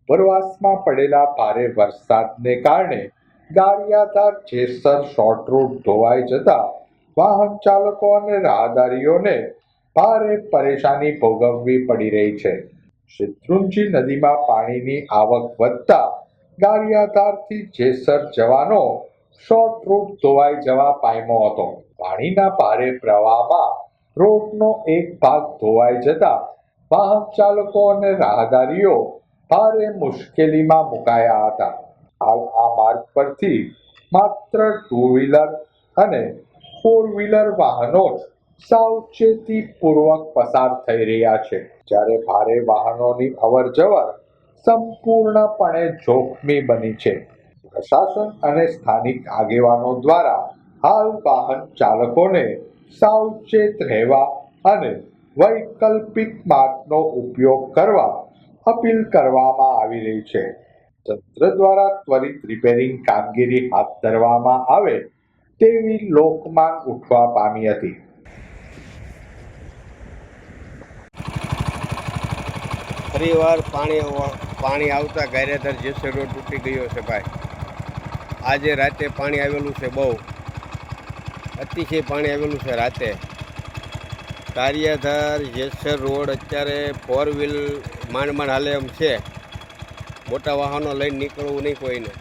ઉપરવાસમાં પડેલા ભારે વરસાદને કારણે ગારિયાધાર જેસર શોર્ટ રૂટ ધોવાઈ જતા વાહન ચાલકો અને રાહદારીઓને ભારે પરેશાની ભોગવવી પડી રહી છે. શેત્રુંજી નદીમાં પાણીની આવક વધતા ગારિયાધારથી જેસર જવાનો શોર્ટ રૂટ ધોવાઈ જવા પામ્યો હતો. પાણીના ભારે પ્રવાહમાં રોડનો એક ભાગ ધોવાઈ જતા વાહન ચાલકો અને રાહદારીઓ ભારે મુશ્કેલીમાં મુકાયા હતા. હાલ આ માર્ગ પરથી માત્ર ટુ વ્હીલર અને ફોર વ્હીલર વાહનો જ સાવચેતીપૂર્વક પસાર થઈ રહ્યા છે, જ્યારે ભારે વાહનોની અવરજવર સંપૂર્ણપણે જોખમી બની છે. પ્રશાસન અને સ્થાનિક આગેવાનો દ્વારા હાલ વાહન ચાલકોને સાવચેત રહેવા અને વૈકલ્પિક માર્ગનો ઉપયોગ કરવા અપીલ કરવામાં આવી રહી છે. તંત્ર દ્વારા ત્વરિત રિપેરિંગ કામગીરી હાથ ધરવામાં આવે તેવી લોકમાંગ ઉઠવા પામી હતી. ફરીવાર પાણી આવતા ગારિયાધાર જેસર રોડ તૂટી ગયો છે ભાઈ. આજે રાતે પાણી આવેલું છે, બહુ અતિશય પાણી આવેલું છે રાતે. ગારિયાધાર જેસર રોડ અત્યારે ફોર વ્હીલ માંડ હાલે એમ છે. મોટા વાહનો લઈને નીકળવું નહીં કોઈને.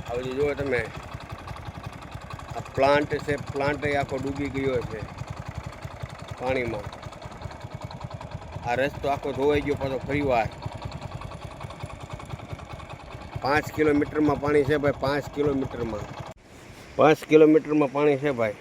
હવે જુઓ તમે, આ પ્લાન્ટ છે, પ્લાન્ટ આખો ડૂબી ગયો છે પાણીમાં. આ રસ્તો આખો ધોવાઈ ગયો પાછો ફરીવાર. 5 કિલોમીટરમાં પાણી છે ભાઈ. 5 કિલોમીટરમાં પાણી છે ભાઈ.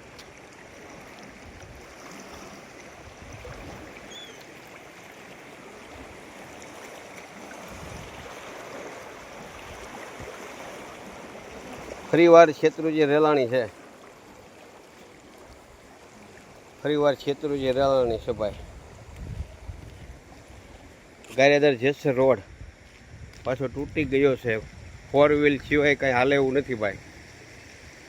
ફરીવાર શેત્રુંજી રેલાણી છે. ભાઈ. ગારિયાધાર જેસર રોડ પાછો તૂટી ગયો છે. ફોર વ્હીલ સિવાય કંઈ હાલે એવું નથી ભાઈ.